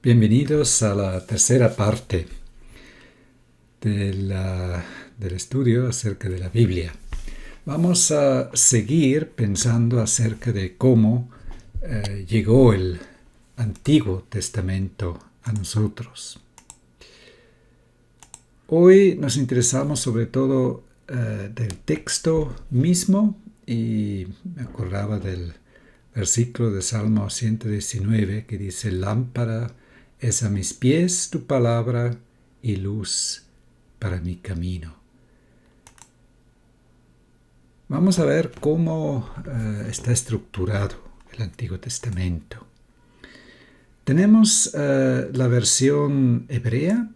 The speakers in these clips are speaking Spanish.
Bienvenidos a la tercera parte del estudio acerca de la Biblia. Vamos a seguir pensando acerca de cómo llegó el Antiguo Testamento a nosotros. Hoy nos interesamos sobre todo del texto mismo y me acordaba del versículo de Salmo 119 que dice: lámpara es a mis pies tu palabra y luz para mi camino. Vamos a ver cómo está estructurado el Antiguo Testamento. Tenemos la versión hebrea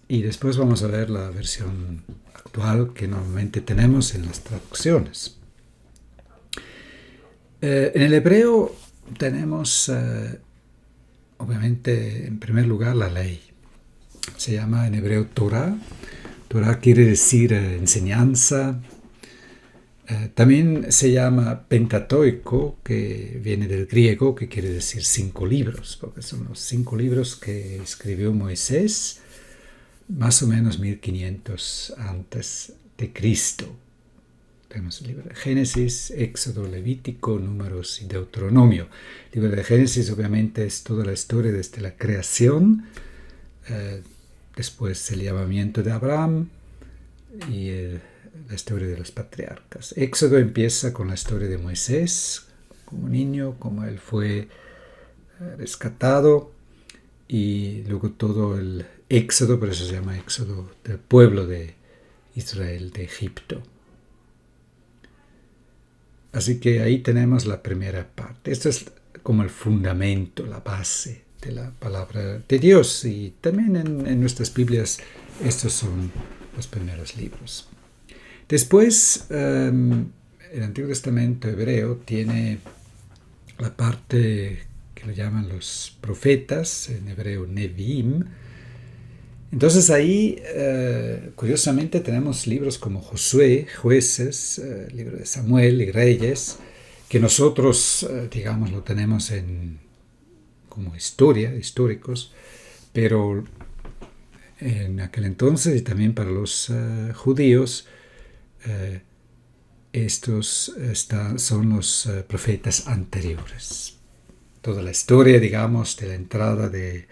y después vamos a ver la versión actual que normalmente tenemos en las traducciones. En el hebreo tenemos obviamente en primer lugar la ley. Se llama en hebreo Torah. Torah quiere decir enseñanza. También se llama Pentateuco, que viene del griego, que quiere decir 5 libros, porque son los 5 libros que escribió Moisés, más o menos 1500 antes de Cristo. Tenemos el libro de Génesis, Éxodo, Levítico, Números y Deuteronomio. El libro de Génesis obviamente es toda la historia desde la creación, después el llamamiento de Abraham y la historia de los patriarcas. Éxodo empieza con la historia de Moisés como niño, como él fue rescatado, y luego todo el Éxodo, por eso se llama Éxodo, del pueblo de Israel de Egipto. Así que ahí tenemos la primera parte. Esto es como el fundamento, la base de la palabra de Dios. Y también en nuestras Biblias estos son los primeros libros. Después, el Antiguo Testamento hebreo tiene la parte que lo llaman los profetas, en hebreo Nevi'im. Entonces ahí, curiosamente, tenemos libros como Josué, Jueces, libro de Samuel y Reyes, que nosotros, digamos, lo tenemos como históricos, pero en aquel entonces y también para los judíos, estos son los profetas anteriores. Toda la historia, digamos, de la entrada del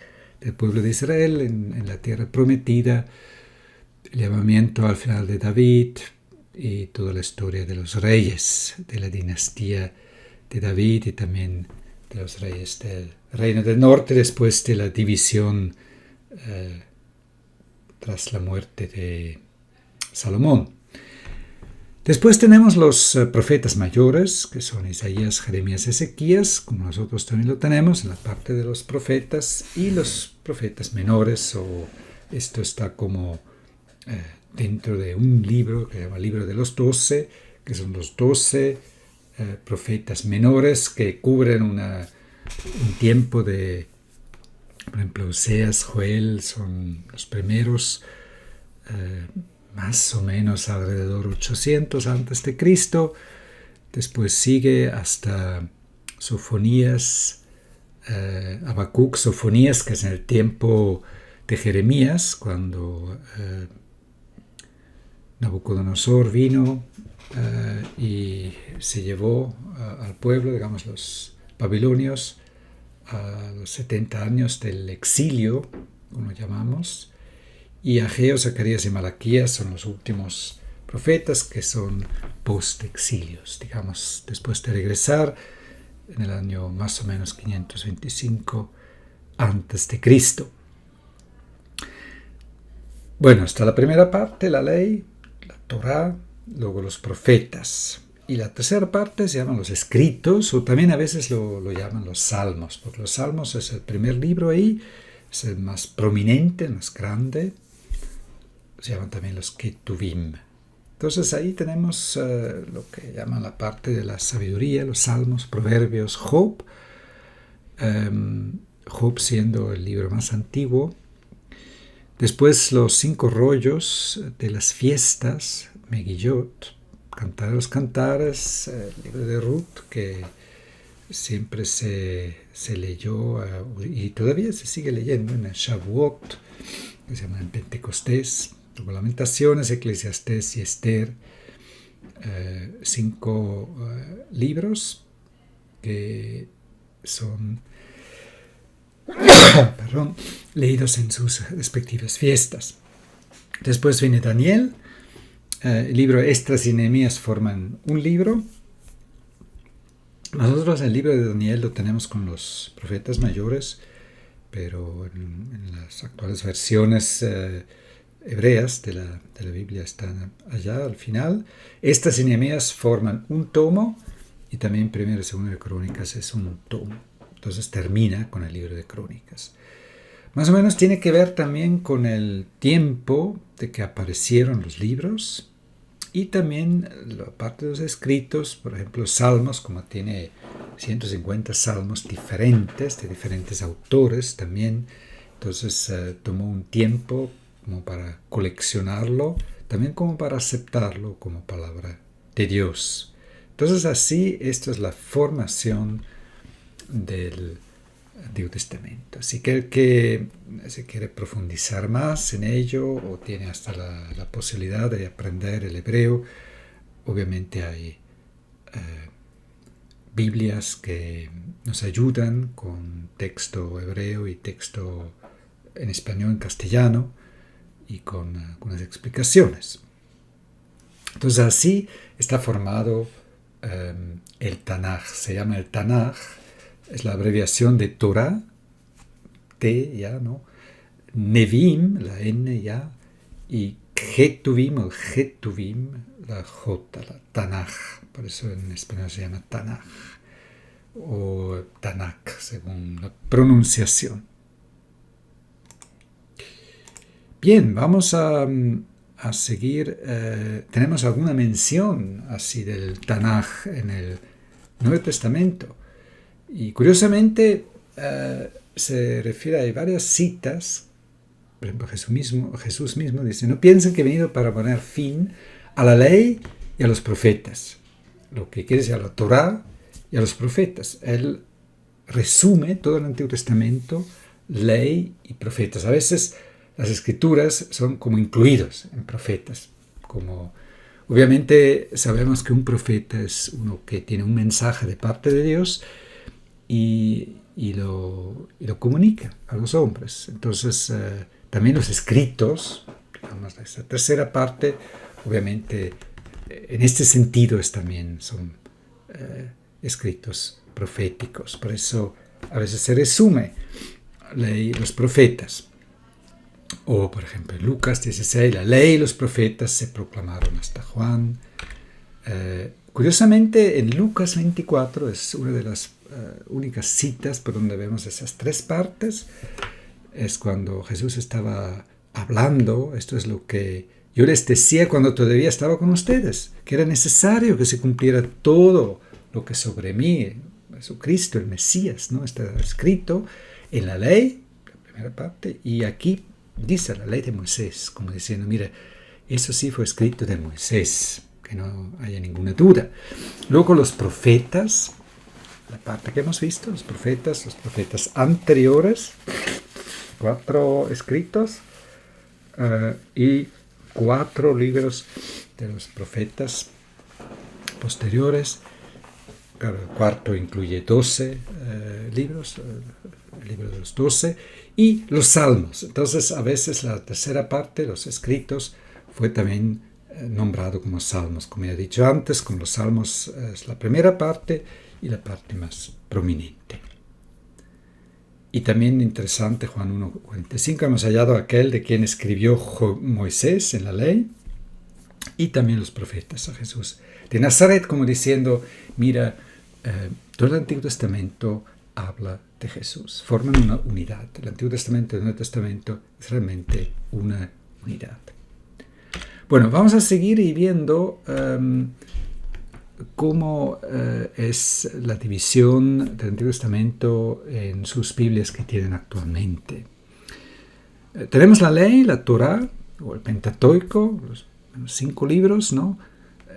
pueblo de Israel en la tierra prometida, el llamamiento al final de David y toda la historia de los reyes de la dinastía de David y también de los reyes del reino del norte después de la división tras la muerte de Salomón. Después tenemos los profetas mayores, que son Isaías, Jeremías, Ezequías, como nosotros también lo tenemos en la parte de los profetas, y los profetas menores, o esto está como dentro de un libro que se llama el libro de los 12, que son los 12 profetas menores que cubren un tiempo de, por ejemplo, Oseas, Joel, son los primeros, más o menos alrededor 800 antes de Cristo. Después sigue hasta Sofonías, Habacuc, Sofonías, que es en el tiempo de Jeremías, cuando Nabucodonosor vino y se llevó al pueblo, digamos los babilonios, a los 70 años del exilio, como lo llamamos. Y Ageo, Zacarías y Malaquías son los últimos profetas que son post-exilios, digamos, después de regresar en el año más o menos 525 antes de Cristo. Bueno, está la primera parte, la ley, la Torá, luego los profetas. Y la tercera parte se llaman los escritos, o también a veces lo llaman los salmos, porque los salmos es el primer libro ahí, es el más prominente, el más grande. Se llaman también los Ketuvim. Entonces ahí tenemos lo que llaman la parte de la sabiduría, los salmos, proverbios, Job. Job siendo el libro más antiguo. Después los 5 rollos de las fiestas, Megillot, Cantar de los Cantares, el libro de Ruth, que siempre se leyó y todavía se sigue leyendo en el Shavuot, que se llama en Pentecostés, como Lamentaciones, Eclesiastés y Esther, 5 libros que son leídos en sus respectivas fiestas. Después viene Daniel. El libro Esdras y Nehemías forman un libro. Nosotros el libro de Daniel lo tenemos con los profetas mayores, pero en las actuales versiones hebreas de la Biblia están allá al final. Esdras y Nehemías forman un tomo, y también Primera y Segunda de Crónicas es un tomo. Entonces termina con el libro de Crónicas. Más o menos tiene que ver también con el tiempo de que aparecieron los libros, y también la parte de los escritos, por ejemplo, Salmos, como tiene 150 salmos diferentes, de diferentes autores también. Entonces tomó un tiempo como para coleccionarlo, también como para aceptarlo como palabra de Dios. Entonces así, esto es la formación del Antiguo Testamento. Así que el que se quiere profundizar más en ello o tiene hasta la posibilidad de aprender el hebreo, obviamente hay Biblias que nos ayudan con texto hebreo y texto en español, en castellano, y con algunas explicaciones. Entonces así está formado el Tanaj. Se llama el Tanaj. Es la abreviación de Torah, T, ya, ¿no? Nevim, la N, ya, y Ketuvim, o Getuvim, la J, la Tanaj. Por eso en español se llama Tanaj, o Tanakh, según la pronunciación. Bien, vamos a seguir. Tenemos alguna mención así del Tanaj en el Nuevo Testamento. Y curiosamente se refiere a varias citas. Por ejemplo, Jesús mismo dice: no piensen que he venido para poner fin a la ley y a los profetas. Lo que quiere decir a la Torá y a los profetas. Él resume todo el Antiguo Testamento, ley y profetas. A veces las escrituras son como incluidos en profetas. Obviamente sabemos que un profeta es uno que tiene un mensaje de parte de Dios y lo comunica a los hombres. Entonces también los escritos, digamos, esa tercera parte, obviamente en este sentido también son escritos proféticos. Por eso a veces se resume los profetas. O por ejemplo en Lucas 16, la ley y los profetas se proclamaron hasta Juan. Curiosamente en Lucas 24 es una de las únicas citas por donde vemos esas tres partes. Es cuando Jesús estaba hablando. Esto es lo que yo les decía cuando todavía estaba con ustedes, que era necesario que se cumpliera todo lo que sobre mí, Jesucristo, el Mesías, ¿no? Está escrito en la ley, la primera parte, y aquí dice la ley de Moisés, como diciendo: mira, eso sí fue escrito de Moisés, que no haya ninguna duda. Luego los profetas, la parte que hemos visto, los profetas anteriores, 4 escritos y 4 libros de los profetas posteriores. Claro, el cuarto incluye 12 libros, el libro de los 12, y los salmos. Entonces, a veces la tercera parte, los escritos, fue también nombrado como salmos. Como ya he dicho antes, con los salmos es la primera parte y la parte más prominente. Y también interesante, Juan 1:45, hemos hallado aquel de quien escribió Moisés en la ley, y también los profetas, a Jesús de Nazaret, como diciendo: mira, todo el Antiguo Testamento habla de Jesús, forman una unidad. El Antiguo Testamento y el Nuevo Testamento es realmente una unidad. Bueno, vamos a seguir viendo cómo es la división del Antiguo Testamento en sus Biblias que tienen actualmente. Tenemos la ley, la Torá, o el Pentateuco, los 5 libros, ¿no?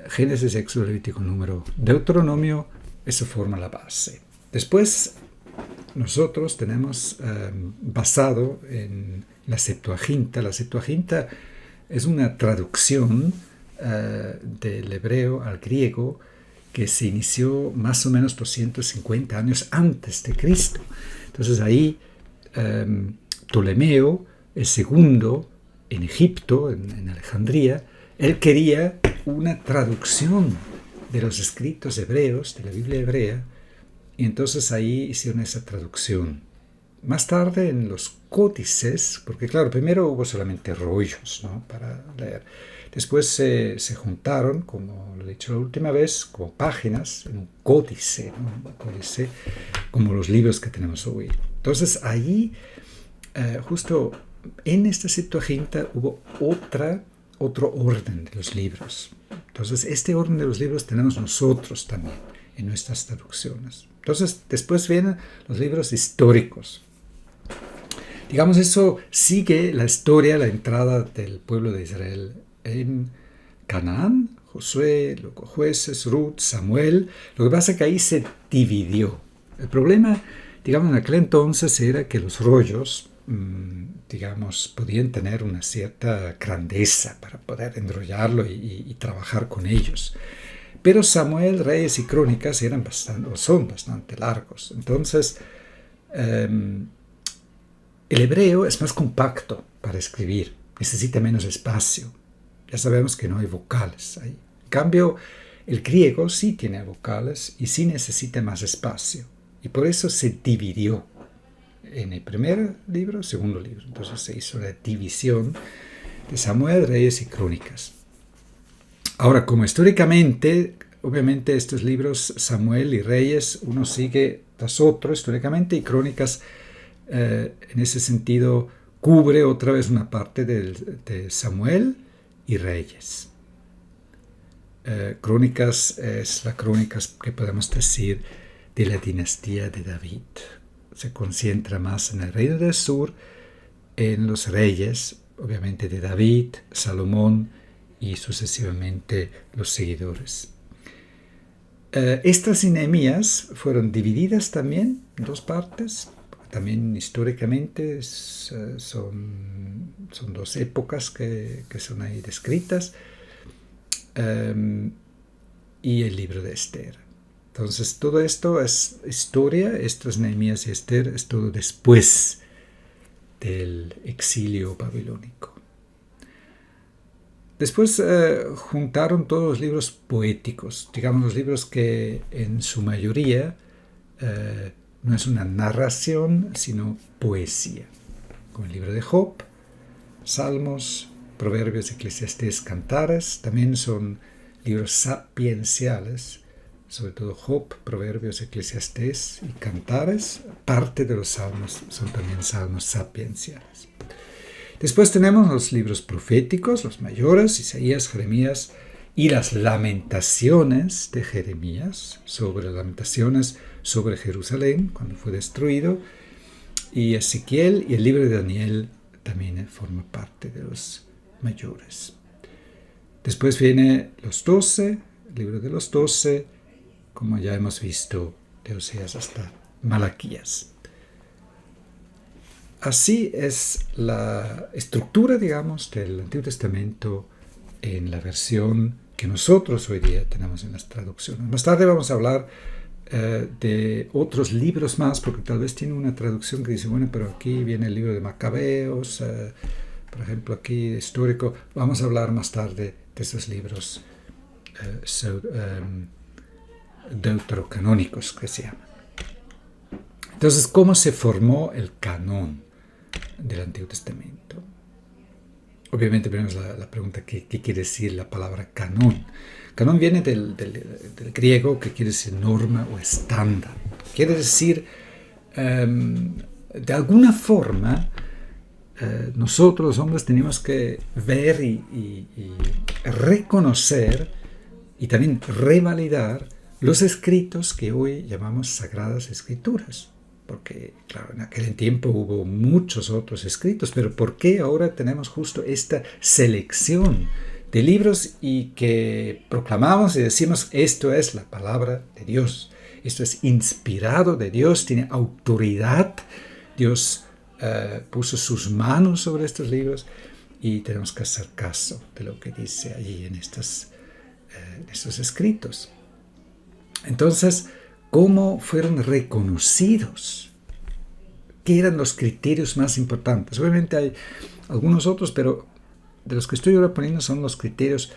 Génesis, Éxodo, Levítico, Número, Deuteronomio. Eso forma la base. Después, nosotros tenemos basado en la Septuaginta. La Septuaginta es una traducción del hebreo al griego que se inició más o menos 250 años antes de Cristo. Entonces ahí Ptolomeo, el segundo, en Egipto, en Alejandría, él quería una traducción de los escritos hebreos, de la Biblia hebrea, y entonces ahí hicieron esa traducción. Más tarde en los códices, porque claro, primero hubo solamente rollos, ¿no?, para leer. Después se juntaron, como lo he dicho la última vez, como páginas en un códice, ¿no?, un códice, como los libros que tenemos hoy. Entonces ahí, justo en esta Septuaginta, hubo otro orden de los libros. Entonces este orden de los libros tenemos nosotros también en nuestras traducciones. Entonces después vienen los libros históricos. Digamos, eso sigue la historia, la entrada del pueblo de Israel en Canaán, Josué, luego Jueces, Ruth, Samuel. Lo que pasa es que ahí se dividió. El problema, digamos, en aquel entonces era que los rollos, digamos, podían tener una cierta grandeza para poder enrollarlo y trabajar con ellos. Pero Samuel, Reyes y Crónicas son bastante largos. Entonces, el hebreo es más compacto para escribir, necesita menos espacio. Ya sabemos que no hay vocales ahí. En cambio, el griego sí tiene vocales y sí necesita más espacio. Y por eso se dividió en el primer libro, segundo libro. Entonces se hizo la división de Samuel, Reyes y Crónicas. Ahora, como históricamente, obviamente estos libros, Samuel y Reyes, uno sigue tras otro históricamente, y Crónicas, en ese sentido, cubre otra vez una parte de Samuel y Reyes. Crónicas es la crónicas que podemos decir de la dinastía de David. Se concentra más en el reino del sur, en los reyes, obviamente de David, Salomón y sucesivamente los seguidores. Estas Nehemías fueron divididas también en dos partes. También históricamente son dos épocas que son ahí descritas, y el libro de Esther. Entonces todo esto es historia, estas Nehemías y Esther es todo después del exilio babilónico. Después juntaron todos los libros poéticos, digamos los libros que en su mayoría no es una narración, sino poesía, como el libro de Job, Salmos, Proverbios, Eclesiastés, Cantares. También son libros sapienciales, sobre todo Job, Proverbios, Eclesiastés y Cantares. Parte de los salmos son también salmos sapienciales. Después tenemos los libros proféticos, los mayores, Isaías, Jeremías, y las lamentaciones de Jeremías, lamentaciones sobre Jerusalén cuando fue destruido, y Ezequiel y el libro de Daniel también forma parte de los mayores. Después viene los 12, el libro de los 12, como ya hemos visto, de Oseas hasta Malaquías. Así es la estructura, digamos, del Antiguo Testamento en la versión que nosotros hoy día tenemos en las traducciones. Más tarde vamos a hablar de otros libros más, porque tal vez tiene una traducción que dice, bueno, pero aquí viene el libro de Macabeos, por ejemplo, aquí histórico. Vamos a hablar más tarde de esos libros deuterocanónicos que se llaman. Entonces, ¿cómo se formó el canon del Antiguo Testamento? Obviamente tenemos la pregunta, ¿qué quiere decir la palabra canon? Canon viene del griego, que quiere decir norma o estándar. Quiere decir, de alguna forma, nosotros los hombres tenemos que ver y reconocer y también revalidar los escritos que hoy llamamos Sagradas Escrituras. Porque, claro, en aquel tiempo hubo muchos otros escritos, pero ¿por qué ahora tenemos justo esta selección de libros y que proclamamos y decimos, esto es la palabra de Dios? esto es inspirado de Dios, tiene autoridad. Dios puso sus manos sobre estos libros y tenemos que hacer caso de lo que dice allí en estos escritos. Entonces, ¿cómo fueron reconocidos? ¿Qué eran los criterios más importantes? Obviamente hay algunos otros, pero de los que estoy ahora poniendo son los criterios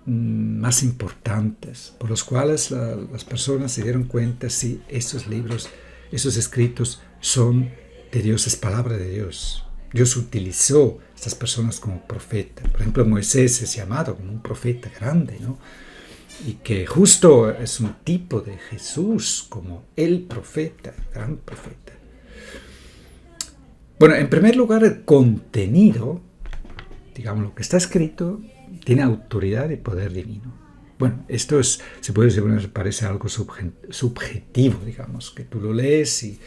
más importantes, por los cuales las personas se dieron cuenta si esos libros, esos escritos son de Dios, es palabra de Dios. Dios utilizó a estas personas como profeta. Por ejemplo, Moisés es llamado como un profeta grande, ¿no? Y que justo es un tipo de Jesús como el profeta, gran profeta. Bueno, en primer lugar, el contenido, digamos, lo que está escrito, tiene autoridad y poder divino. Bueno, esto se puede decir, bueno, parece algo subjetivo, digamos, que tú lo lees,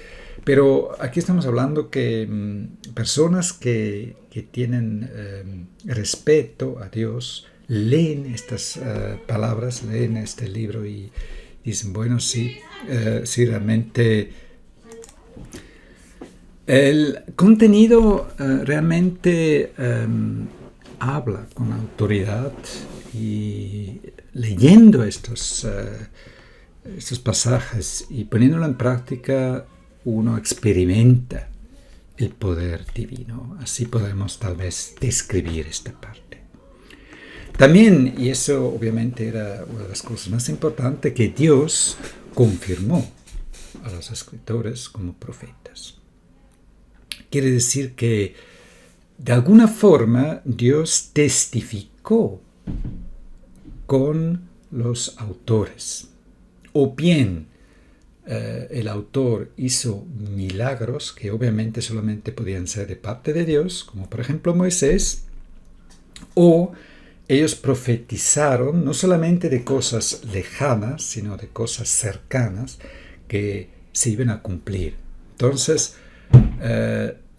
pero aquí estamos hablando que personas que tienen respeto a Dios, leen estas palabras, leen este libro y dicen, bueno, sí, realmente el contenido realmente habla con autoridad, y leyendo estos pasajes y poniéndolo en práctica, uno experimenta el poder divino. Así podemos tal vez describir esta parte. También, y eso obviamente era una de las cosas más importantes, que Dios confirmó a los escritores como profetas. Quiere decir que de alguna forma Dios testificó con los autores. O bien el autor hizo milagros que obviamente solamente podían ser de parte de Dios, como por ejemplo Moisés, o ellos profetizaron no solamente de cosas lejanas, sino de cosas cercanas que se iban a cumplir. Entonces,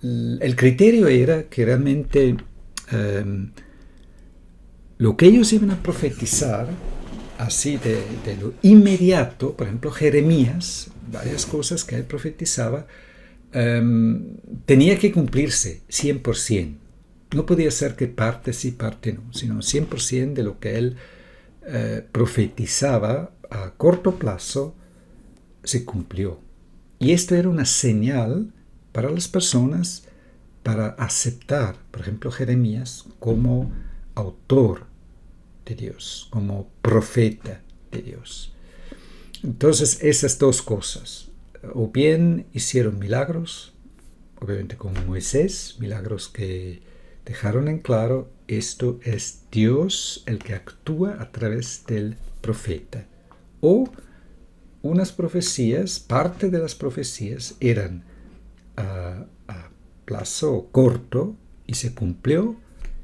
el criterio era que realmente lo que ellos iban a profetizar, así de lo inmediato, por ejemplo Jeremías, varias cosas que él profetizaba, tenía que cumplirse 100%. No podía ser que parte sí, parte no, sino 100% de lo que él profetizaba a corto plazo se cumplió. Y esto era una señal para las personas para aceptar, por ejemplo, Jeremías como autor de Dios, como profeta de Dios. Entonces, esas dos cosas, o bien hicieron milagros, obviamente como Moisés, milagros que dejaron en claro, esto es Dios el que actúa a través del profeta. O unas profecías, parte de las profecías eran a plazo corto y se cumplió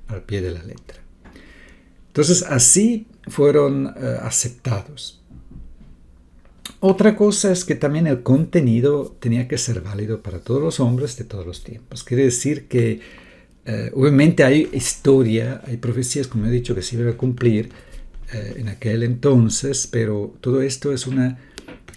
al pie de la letra. Entonces así fueron aceptados. Otra cosa es que también el contenido tenía que ser válido para todos los hombres de todos los tiempos. Quiere decir que obviamente hay historia, hay profecías, como he dicho, que se iban a cumplir en aquel entonces, pero todo esto es una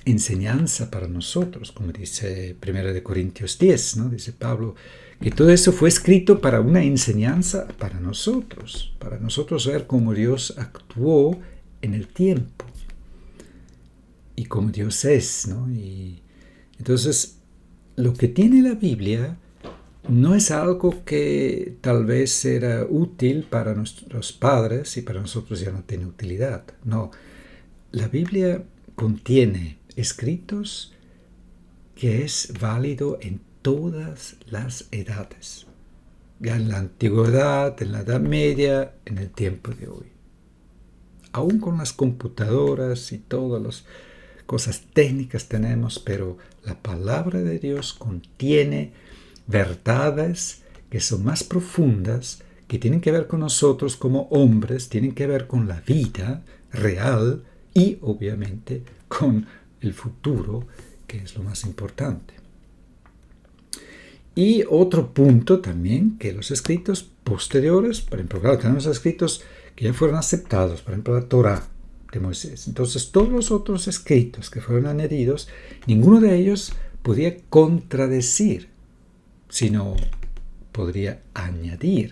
enseñanza para nosotros, como dice 1 Corintios 10, ¿no? Dice Pablo, que todo eso fue escrito para una enseñanza para nosotros ver cómo Dios actuó en el tiempo y cómo Dios es, ¿no? Y entonces, lo que tiene la Biblia no es algo que tal vez era útil para nuestros padres y para nosotros ya no tiene utilidad. No, la Biblia contiene escritos que es válido en todas las edades, ya en la antigüedad, en la Edad Media, en el tiempo de hoy. Aún con las computadoras y todas las cosas técnicas tenemos, pero la palabra de Dios contiene verdades que son más profundas, que tienen que ver con nosotros como hombres, tienen que ver con la vida real y obviamente con el futuro, que es lo más importante. Y otro punto también, que los escritos posteriores, por ejemplo, claro, tenemos escritos que ya fueron aceptados, por ejemplo, la Torá de Moisés. Entonces, todos los otros escritos que fueron añadidos, ninguno de ellos podía contradecir, sino podría añadir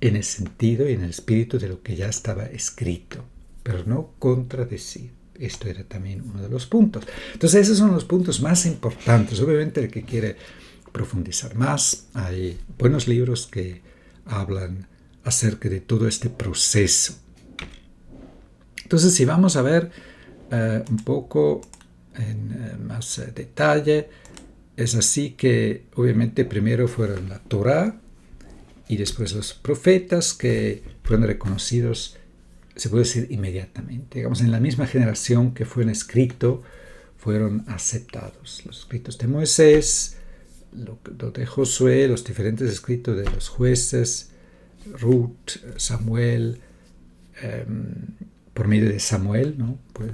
en el sentido y en el espíritu de lo que ya estaba escrito, pero no contradecir. Esto era también uno de los puntos. Entonces, esos son los puntos más importantes. Obviamente, el que quiere profundizar más, hay buenos libros que hablan acerca de todo este proceso. Entonces, si vamos a ver un poco en más detalle, es así que obviamente primero fueron la Torá y después los profetas que fueron reconocidos, se puede decir inmediatamente. Digamos, en la misma generación que fueron escritos, fueron aceptados. Los escritos de Moisés, lo de Josué, los diferentes escritos de los jueces, Ruth, Samuel, por medio de Samuel, ¿no? Pues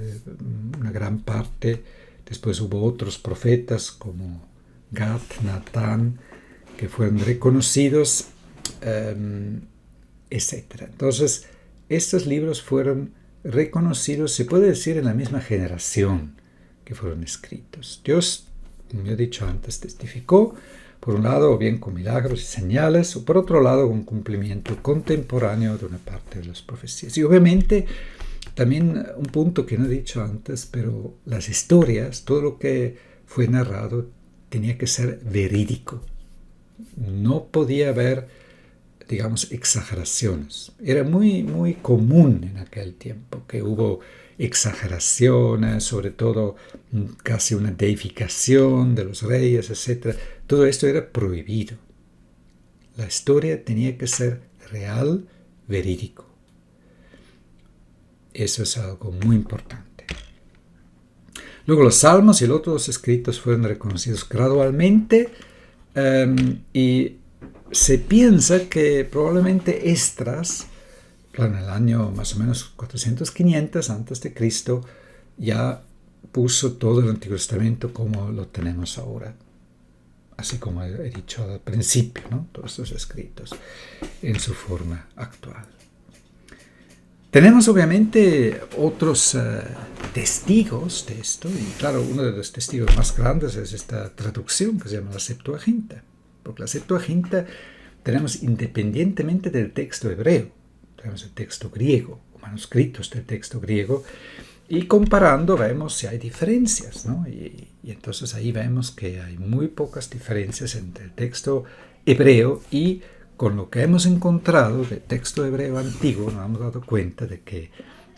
una gran parte. Después hubo otros profetas como Gad, Natán, que fueron reconocidos, etc. Entonces, estos libros fueron reconocidos, se puede decir, en la misma generación que fueron escritos. Dios, como he dicho antes, testificó, por un lado, o bien con milagros y señales, o por otro lado, con cumplimiento contemporáneo de una parte de las profecías. Y obviamente, también un punto que no he dicho antes, pero las historias, todo lo que fue narrado, tenía que ser verídico. No podía haber, digamos, exageraciones. Era muy, muy común en aquel tiempo que hubo exageraciones, sobre todo casi una deificación de los reyes, etc. Todo esto era prohibido. La historia tenía que ser real, verídico. Eso es algo muy importante. Luego los salmos y los otros escritos fueron reconocidos gradualmente y se piensa que probablemente Esdras, claro, en el año más o menos 400-500 antes de Cristo, ya puso todo el Antiguo Testamento como lo tenemos ahora. Así como he dicho al principio, ¿no? Todos estos escritos en su forma actual. Tenemos obviamente otros testigos de esto, y claro, uno de los testigos más grandes es esta traducción que se llama la Septuaginta, porque la Septuaginta tenemos independientemente del texto hebreo, tenemos el texto griego, o manuscritos del texto griego, y comparando vemos si hay diferencias, ¿no? Y entonces ahí vemos que hay muy pocas diferencias entre el texto hebreo y con lo que hemos encontrado del texto hebreo antiguo, nos hemos dado cuenta de que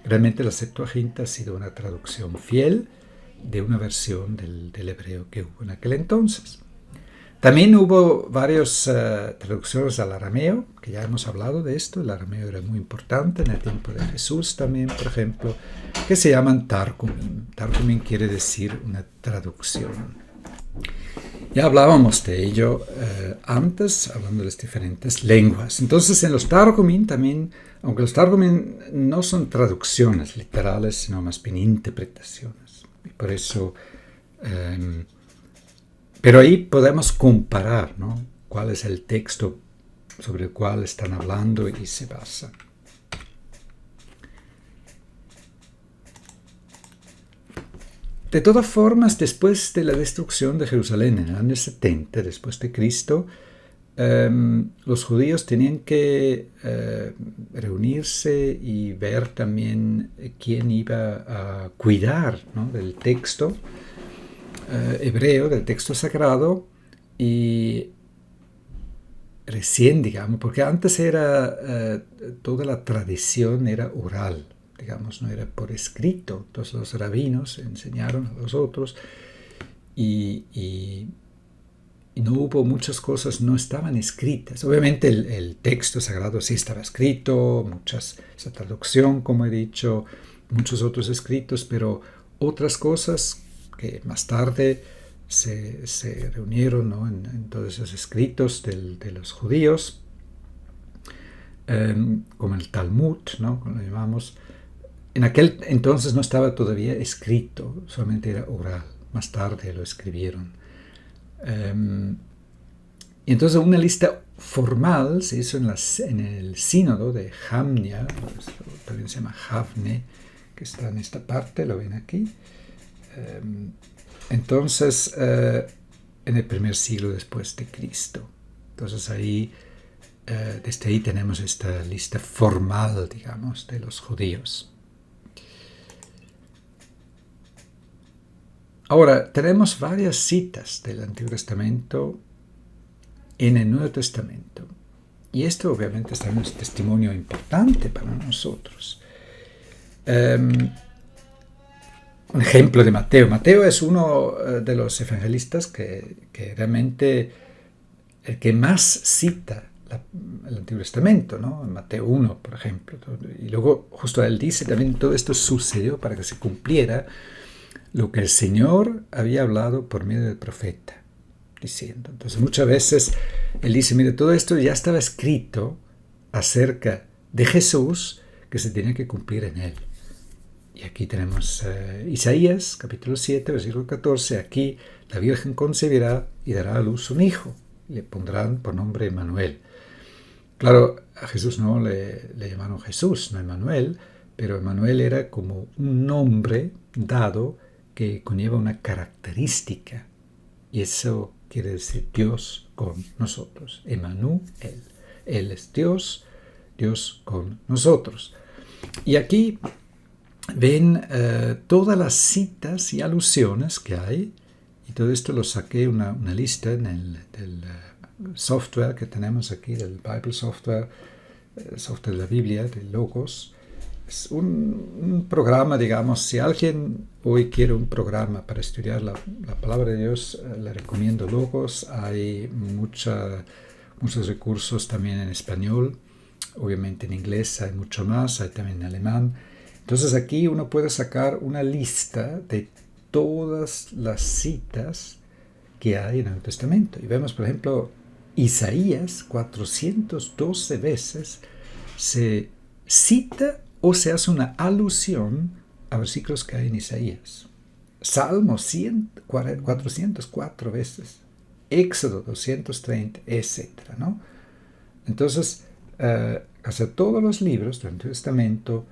realmente la Septuaginta ha sido una traducción fiel de una versión del hebreo que hubo en aquel entonces. También hubo varias traducciones al arameo, que ya hemos hablado de esto. El arameo era muy importante en el tiempo de Jesús también, por ejemplo, que se llaman Targumim. Targumim quiere decir una traducción. Ya hablábamos de ello antes, hablando de las diferentes lenguas. Entonces, en los Targumim también, aunque los Targumim no son traducciones literales, sino más bien interpretaciones. Y por eso, pero ahí podemos comparar, ¿no? Cuál es el texto sobre el cual están hablando y se basa. De todas formas, después de la destrucción de Jerusalén en el año 70 después de Cristo, los judíos tenían que reunirse y ver también quién iba a cuidar, ¿no? Del texto hebreo, del texto sagrado, y recién, digamos, porque antes era toda la tradición era oral, digamos, no era por escrito. Entonces los rabinos enseñaron a los otros y no hubo muchas cosas, no estaban escritas. Obviamente el texto sagrado sí estaba escrito, esa traducción, como he dicho, muchos otros escritos, pero otras cosas que más tarde se reunieron, ¿no? en todos esos escritos de los judíos, como el Talmud, ¿no? Como lo llamamos. En aquel entonces no estaba todavía escrito, solamente era oral. Más tarde lo escribieron. Y entonces una lista formal se hizo en el sínodo de Jamnia, también se llama Javne, que está en esta parte, lo ven aquí. Entonces, en el primer siglo después de Cristo. Entonces ahí, desde ahí tenemos esta lista formal, digamos, de los judíos. Ahora, tenemos varias citas del Antiguo Testamento en el Nuevo Testamento. Y esto obviamente es un testimonio importante para nosotros. Un ejemplo de Mateo. Mateo es uno de los evangelistas que realmente el que más cita el Antiguo Testamento, ¿no? En Mateo 1, por ejemplo. Y luego justo él dice también todo esto sucedió para que se cumpliera lo que el Señor había hablado por medio del profeta, diciendo. Entonces muchas veces él dice, mire, todo esto ya estaba escrito acerca de Jesús que se tenía que cumplir en él. Y aquí tenemos Isaías, capítulo 7, versículo 14. Aquí la Virgen concebirá y dará a luz un hijo. Y le pondrán por nombre Emmanuel. Claro, a Jesús no le llamaron Jesús, no Emmanuel, pero Emmanuel era como un nombre dado que conlleva una característica. Y eso quiere decir Dios con nosotros. Emmanuel. Él es Dios, Dios con nosotros. Y aquí ven todas las citas y alusiones que hay. Y todo esto lo saqué una lista en del software que tenemos aquí, del Bible Software, software de la Biblia, de Logos. Es un programa, digamos, si alguien hoy quiere un programa para estudiar la palabra de Dios, le recomiendo Logos. Hay muchos recursos también en español, obviamente en inglés hay mucho más, hay también en alemán. Entonces aquí uno puede sacar una lista de todas las citas que hay en el Nuevo Testamento. Y vemos, por ejemplo, Isaías 412 veces se cita o se hace una alusión a versículos que hay en Isaías. Salmo 404 veces. Éxodo 230, etc., ¿no? Entonces, casi todos los libros del Antiguo Testamento,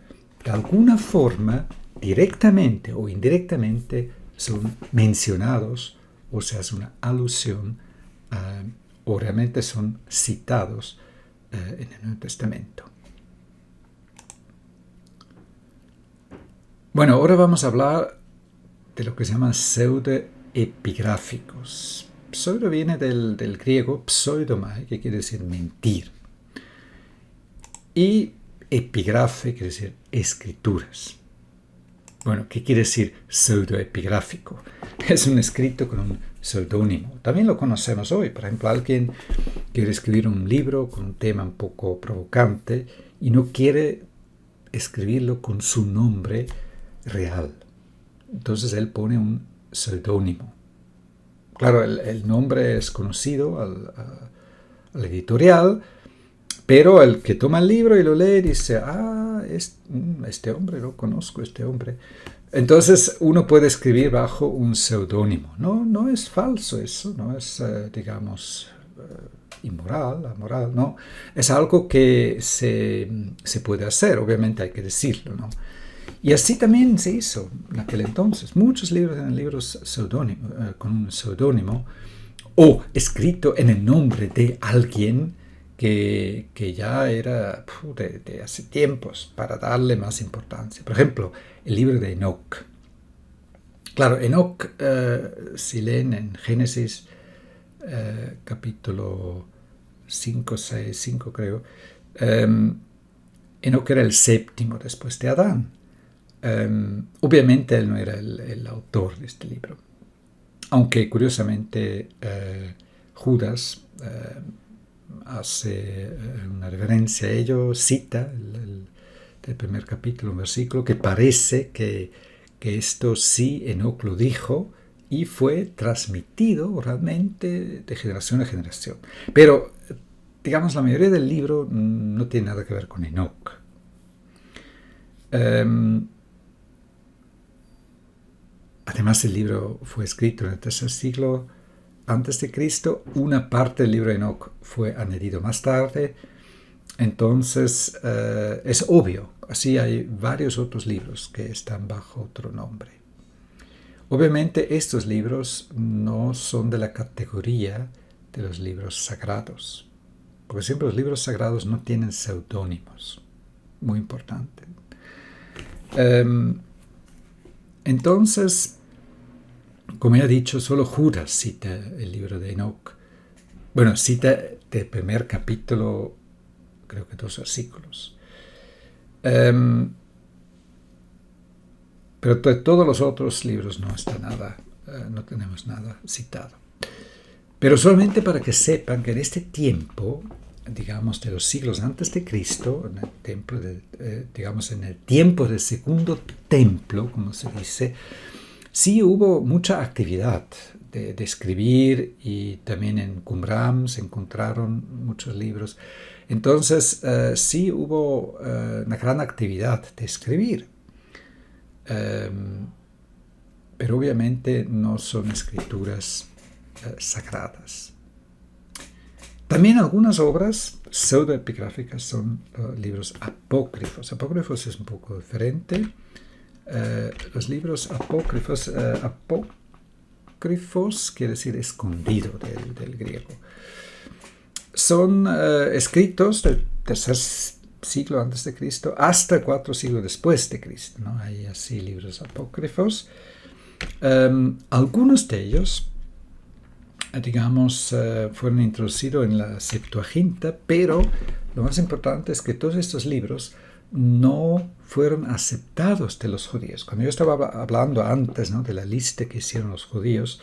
de alguna forma, directamente o indirectamente, son mencionados o se hace una alusión o realmente son citados en el Nuevo Testamento. Bueno, ahora vamos a hablar de lo que se llaman pseudoepigráficos. Pseudo viene del griego pseudomai, que quiere decir mentir. Y epigrafe quiere decir escrituras. Bueno, ¿qué quiere decir pseudoepigráfico? Es un escrito con un seudónimo. También lo conocemos hoy. Por ejemplo, alguien quiere escribir un libro con un tema un poco provocante y no quiere escribirlo con su nombre real. Entonces él pone un seudónimo. Claro, el nombre es conocido al editorial, pero el que toma el libro y lo lee dice, este hombre, lo conozco, este hombre. Entonces uno puede escribir bajo un seudónimo. No es falso eso, no es, digamos, inmoral, amoral, no. Es algo que se puede hacer, obviamente hay que decirlo, ¿no? Y así también se hizo en aquel entonces. Muchos libros eran libros con un seudónimo o escrito en el nombre de alguien que ya era de hace tiempos para darle más importancia. Por ejemplo, el libro de Enoc. Claro, Enoc, si leen en Génesis capítulo 5, 6, 5 creo, Enoc era el séptimo después de Adán. Obviamente él no era el autor de este libro, aunque curiosamente Judas hace una referencia a ello, cita del primer capítulo, un versículo que parece que esto sí Enoc lo dijo y fue transmitido oralmente de generación a generación. Pero, digamos, la mayoría del libro no tiene nada que ver con Enoc. Además, el libro fue escrito en el tercer siglo antes de Cristo, una parte del libro de Enoch fue añadido más tarde, entonces es obvio, así hay varios otros libros que están bajo otro nombre. Obviamente estos libros no son de la categoría de los libros sagrados, porque siempre los libros sagrados no tienen seudónimos, muy importante. Entonces, como ya he dicho, solo Judas cita el libro de Enoch. Bueno, cita del primer capítulo, creo que 2 versículos. Pero de todos los otros libros no está nada, no tenemos nada citado. Pero solamente para que sepan que en este tiempo, digamos de los siglos antes de Cristo, en el templo digamos en el tiempo del segundo templo, como se dice, sí hubo mucha actividad de escribir, y también en Qumran se encontraron muchos libros. Entonces sí hubo una gran actividad de escribir. Pero obviamente no son escrituras sagradas. También algunas obras pseudoepigráficas son libros apócrifos. Apócrifos es un poco diferente. Los libros apócrifos, apócrifos quiere decir escondido del griego. Son escritos del tercer siglo antes de Cristo hasta 4 siglos después de Cristo, ¿no? Hay así libros apócrifos. Algunos de ellos, digamos, fueron introducidos en la Septuaginta, pero lo más importante es que todos estos libros no fueron aceptados de los judíos. Cuando yo estaba hablando antes, ¿no?, de la lista que hicieron los judíos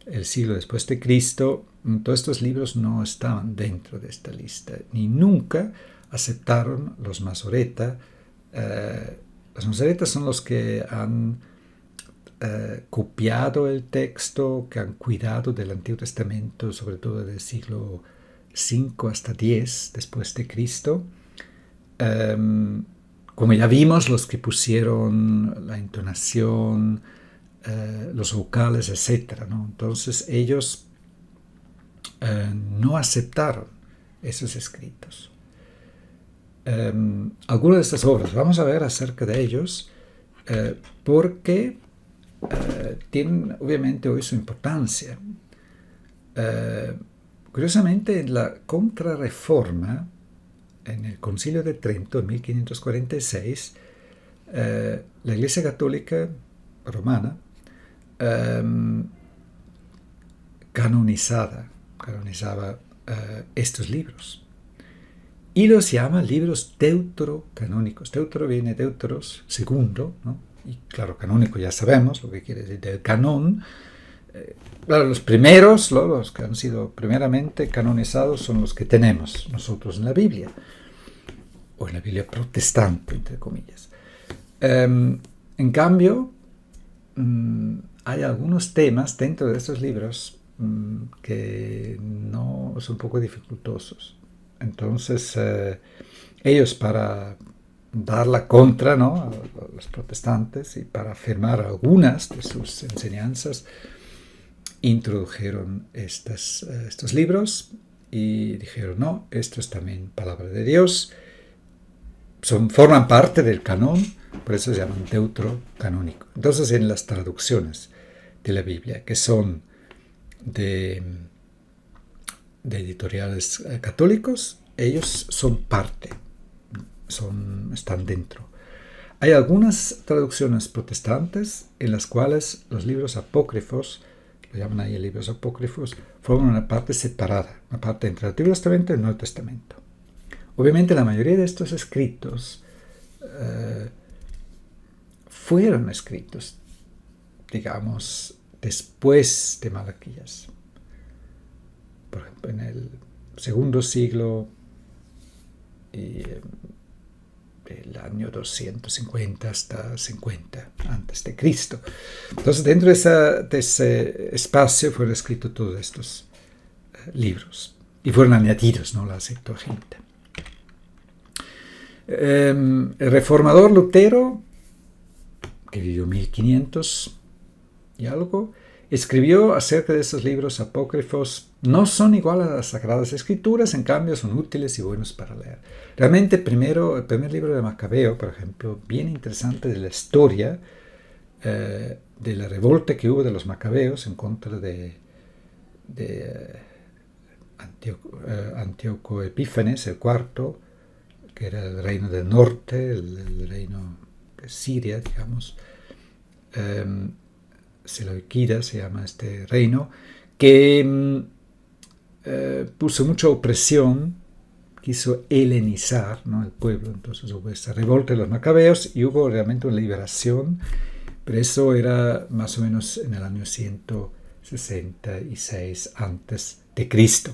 el siglo después de Cristo, todos estos libros no estaban dentro de esta lista, ni nunca aceptaron los Masoreta. Los Masoreta son los que han copiado el texto, que han cuidado del Antiguo Testamento, sobre todo del siglo 5 hasta 10 después de Cristo. Como ya vimos, los que pusieron la entonación, los vocales, etc., ¿no? Entonces ellos no aceptaron esos escritos. Algunas de estas obras, vamos a ver acerca de ellos, porque tienen obviamente hoy su importancia. Curiosamente, en la Contrarreforma, en el Concilio de Trento, en 1546, la Iglesia Católica Romana canonizaba estos libros. Y los llama libros deuterocanónicos. Deutero viene de deuteros, segundo, ¿no? Y claro, canónico ya sabemos lo que quiere decir del canón. Claro, los primeros, los que han sido primeramente canonizados, son los que tenemos nosotros en la Biblia, o en la Biblia protestante, entre comillas. En cambio, hay algunos temas dentro de estos libros que no son un poco dificultosos. Entonces, ellos, para dar la contra, ¿no?, a los protestantes, y para afirmar algunas de sus enseñanzas, introdujeron estos libros y dijeron: no, esto es también palabra de Dios, forman parte del canón, por eso se llaman deuterocanónico. Entonces, en las traducciones de la Biblia, que son de editoriales católicos, ellos son parte, están dentro. Hay algunas traducciones protestantes en las cuales los libros apócrifos, lo llaman ahí libros apócrifos, forman una parte separada, una parte entre el Antiguo Testamento y el Nuevo Testamento. Obviamente la mayoría de estos escritos fueron escritos, digamos, después de Malaquías. Por ejemplo, en el segundo siglo, y el año 250 hasta 50 antes de Cristo. Entonces, dentro de ese espacio fueron escritos todos estos libros y fueron añadidos, ¿no?, la Septuaginta. El reformador Lutero, que vivió 1500 y algo, escribió acerca de estos libros apócrifos. No son igual a las Sagradas Escrituras, en cambio son útiles y buenos para leer. Realmente, el primer libro de Macabeo, por ejemplo, bien interesante de la historia de la revolta que hubo de los macabeos en contra de Antíoco Epífanes, el cuarto, que era el reino del norte, el reino de Siria, digamos. Seleuquida se llama este reino, que puso mucha opresión, quiso helenizar, ¿no?, el pueblo. Entonces hubo esta revolta de los macabeos y hubo realmente una liberación, pero eso era más o menos en el año 166 antes de Cristo.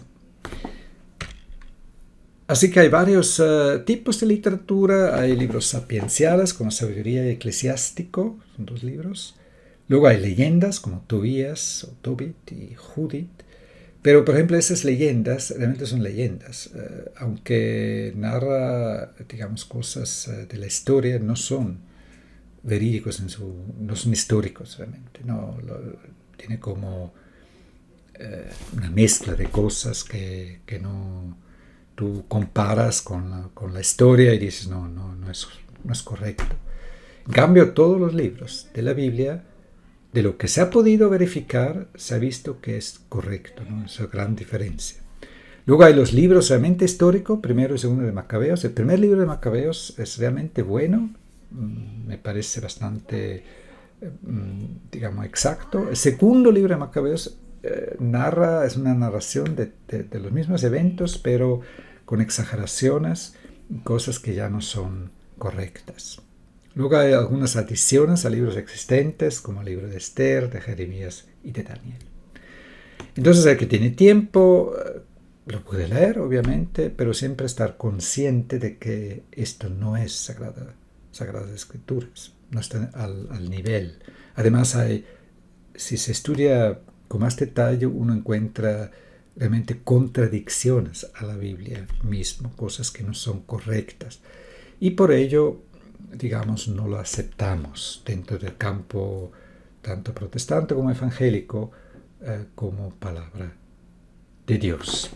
Así que hay varios tipos de literatura. Hay libros sapienciales como Sabiduría Eclesiástico, son 2 libros. Luego hay leyendas como Tobías, o Tobit y Judith. Pero, por ejemplo, esas leyendas realmente son leyendas. Aunque narra, digamos, cosas de la historia, no son verídicos, no son históricos realmente. No, tiene como una mezcla de cosas que no tú comparas con la historia y dices, no es correcto. En cambio, todos los libros de la Biblia, de lo que se ha podido verificar, se ha visto que es correcto, ¿no? Esa gran diferencia. Luego hay los libros realmente históricos, primero y segundo de Macabeos. El primer libro de Macabeos es realmente bueno, me parece bastante, digamos, exacto. El segundo libro de Macabeos es una narración de los mismos eventos, pero con exageraciones, cosas que ya no son correctas. Luego hay algunas adiciones a libros existentes, como el libro de Esther, de Jeremías y de Daniel. Entonces, el que tiene tiempo lo puede leer, obviamente, pero siempre estar consciente de que esto no es Sagradas Escrituras, no está al nivel. Además, si se estudia con más detalle, uno encuentra realmente contradicciones a la Biblia mismo, cosas que no son correctas. Y por ello, digamos, no lo aceptamos dentro del campo tanto protestante como evangélico como palabra de Dios.